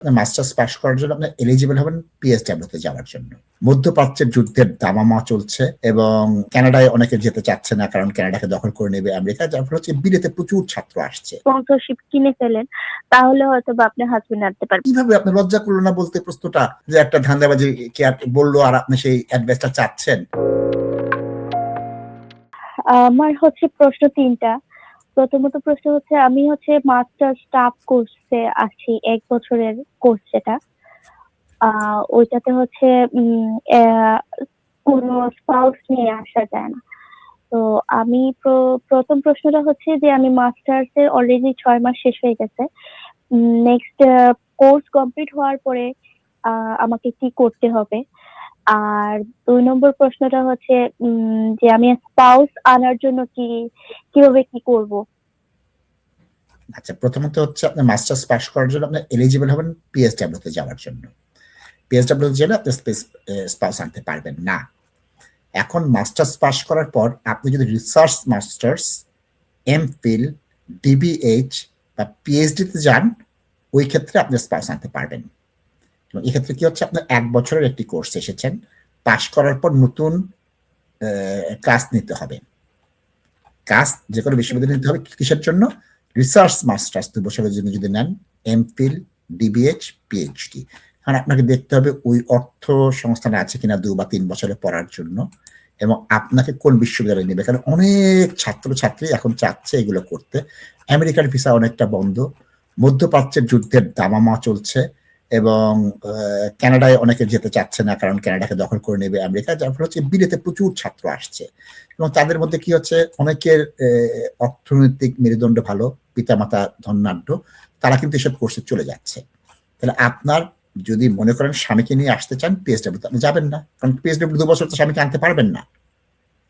Masters pass করার জন্য আপনি এলিজিবল হবেন পিএসডব্লিউ তে যাওয়ার জন্য। মধ্যপ্রাচ্যের যুদ্ধের দামামা চলছে এবং কানাডায় অনেকে যেতে চাচ্ছে না, কারণ কানাডাকে দখল করে নেবে আমেরিকা, যার ফলে হচ্ছে বিলেতে প্রচুর ছাত্র আসছে। স্পন্সরশিপ কিনে ফেলেন, তাহলে হয়তো বা আপনি হাজবেন্ড আনতে পারবেন। কিভাবে আপনি লজ্জা করলো না বলতে প্রশ্নটা, যে একটা ধান্দাবাজি কে বললো আর আপনি সেই অ্যাডভাইসটা চাচ্ছেন? আমার হচ্ছে প্রশ্ন ৩টা। প্রথমত প্রশ্ন হচ্ছে, আমি হচ্ছে মাস্টার স্টাফ কোর্সে আছি, ১ বছরের কোর্স যেটা। ওইটাতে হচ্ছে কোনো স্পাউস নিয়ে আসা যায় না। তো আমি প্রথম প্রশ্নটা হচ্ছে যে আমি মাস্টার্স এর অলরেডি ৬ মাস শেষ হয়ে গেছে। নেক্সট কোর্স কমপ্লিট হওয়ার পরে আমাকে কি করতে হবে? আর ২ নম্বর প্রশ্নটা হচ্ছে যে আমি স্পাউস আনার জন্য কিভাবে কি করব? আচ্ছা, প্রথমত হচ্ছে আপনি মাস্টার্স পাস করার জন্য আপনি এলিজিবল হবেন পিএসডব্লিউ তে যাওয়ার জন্য। পিএসডব্লিউ তে গেলে আপনি স্পাউস আনতে পারবেন না। এখন মাস্টার্স পাস করার পর আপনি যদি রিসার্চ মাস্টার্স, এমফিল, ডিবিএইচ বা পিএইচডি তে যান, ওই ক্ষেত্রে আপনি স্পাউস আনতে পারবেন। এবং এক্ষেত্রে কি হচ্ছে, আপনার ১ বছরের একটি কোর্স এসেছেন, পাস করার পর নতুন ক্লাস নিতে হবে। কাজ যে কোনো বিশ্ববিদ্যালয়ে নিতে হবে কিসের জন্য? রিসার্চ মাস্টার্স ২ বছরের জন্য যদি নেন, এমফিল, ডিবিএইচ, পিএইচডি। কারণ আপনাকে দেখতে হবে ওই অর্থ সংস্থানে আছে কিনা ২ বা ৩ বছরে পড়ার জন্য, এবং আপনাকে কোন বিশ্ববিদ্যালয়ে নেবে। কারণ অনেক ছাত্রছাত্রী এখন চাচ্ছে এগুলো করতে। আমেরিকার ভিসা অনেকটা বন্ধ, মধ্যপ্রাচ্যের যুদ্ধের দামামা চলছে এবং কানাডায় অনেকে যেতে চাচ্ছে না, কারণ কানাডাকে দখল করে নেবে আমেরিকা, যার ফলে হচ্ছে বিলেতে প্রচুর ছাত্র আসছে। এবং তাদের মধ্যে কি হচ্ছে, অনেকের অর্থনৈতিক মেরুদণ্ড ভালো, পিতামাতা ধনাঢ্য, তারা কিন্তু এসব কোর্সে চলে যাচ্ছে। তাহলে আপনার যদি মনে করেন স্বামীকে নিয়ে আসতে চান পিএসডব্লিউ, আপনি যাবেন না, কারণ পিএসডব্লিউ ২ বছর তো স্বামীকে আনতে পারবেন না,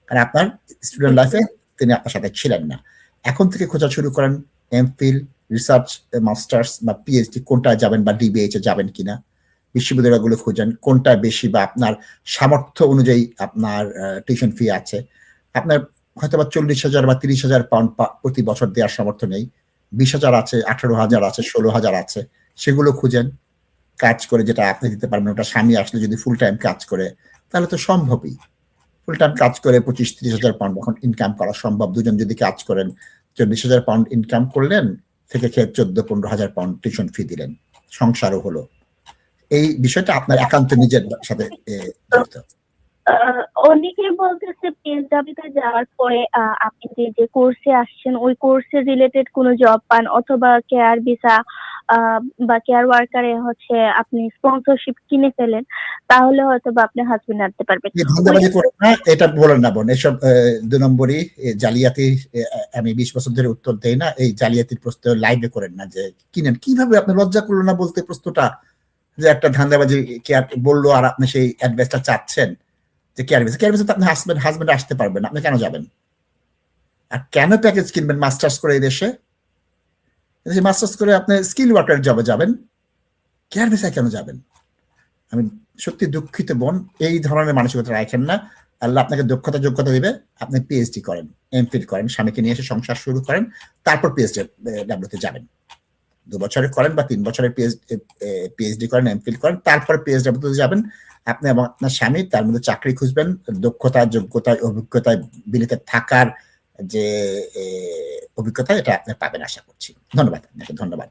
কারণ আপনার স্টুডেন্ট লাইফে তিনি আপনার সাথে ছিলেন না। এখন থেকে খোঁজা শুরু করেন এমফিল, রিসার্চ মাস্টার্স বা পিএইচডি কোনটায় যাবেন, বা ডিবিএইচ এ যাবেন কিনা। বিশ্ববিদ্যালয়গুলো খুঁজেন কোনটা বেশি বা আপনার সামর্থ্য অনুযায়ী আপনার টিউশন ফি আছে। আপনার হয়তো বা ৪০,০০০ বা ৩০,০০০ পাউন্ড প্রতি বছর দেওয়ার সামর্থ্য নেই, ২০,০০০ আছে, ১৮,০০০ আছে, ১৬,০০০ আছে, সেগুলো খুঁজেন। কাজ করে যেটা আপনি দিতে পারবেন, ওটা স্বামী আসলে যদি ফুল টাইম কাজ করে তাহলে তো সম্ভবই। ফুল টাইম কাজ করে ২৫-৩০,০০০ পাউন্ড এখন ইনকাম করা সম্ভব। দুজন যদি কাজ করেন ৪০,০০০ পাউন্ড ইনকাম করলেন, থেকে খেয়ে ১৪-১৫,০০০ পাউন্ড টিউশন ফি দিলেন, সংসারও হলো। এই বিষয়টা আপনার একান্ত নিজের সাথে জড়িত। অনেকে বলতেছে পিএসডব্লিউ তে যাওয়ার পরে আপনি যে কোর্সে আসছেন ওই কোর্সে রিলেটেড কোনো জব পান, অথবা কেয়ার ভিসা বা কেয়ার ওয়ার্কারে হচ্ছে আপনি স্পন্সরশিপ কিনে ফেলেন, তাহলে হয়তো বা আপনি হাজবেন্ড আনতে পারবেন। ধান্দাবাজি করেন না, এটা বলেন না বোন। এসব ২ নম্বরই জালিয়াতি। আমি ২০ বছর ধরে উত্তর দেই না, এই জালিয়াতির প্রশ্ন লাইভে করেন না যে কিনেন। কিভাবে আপনি লজ্জা করলো না বলতে প্রশ্নটা, যে একটা ধান্দাবাজি কে বললো আর আপনি সেই অ্যাডভাইসটা চাচ্ছেন যে কেয়ার ভিসা। কেয়ার ভিসা তো আপনি হাজবেন্ড আসতে পারবেন, আপনি কেন যাবেন? আর কেন প্যাকেজ কিনবেন মাস্টার্স করে এই দেশে? মাস্টার্স করে আপনি স্কিল ওয়ার্কার জবে যাবেন, কেয়ার ভিসায় কেন যাবেন? আমি সত্যি দুঃখিত বোন, এই ধরনের মানসিকতা রাখেন না। আল্লাহ আপনাকে যোগ্যতা দিবে, আপনি পিএইচডি করেন, এমফিল করেন, স্বামীকে নিয়ে এসে সংসার শুরু করেন, তারপর পিএইচডি যাবেন। ২ বছরের করেন বা ৩ বছরের পিএইচডি করেন, এমফিল করেন, তারপর পিএইচডি যাবেন। আপনি এবং আপনার স্বামী তার মধ্যে চাকরি খুঁজবেন, দক্ষতা, যোগ্যতা, অভিজ্ঞতায় বিলেতে থাকার যে অভিজ্ঞতা, এটা আপনি পাবেন আশা করছি। ধন্যবাদ আপনাকে, ধন্যবাদ।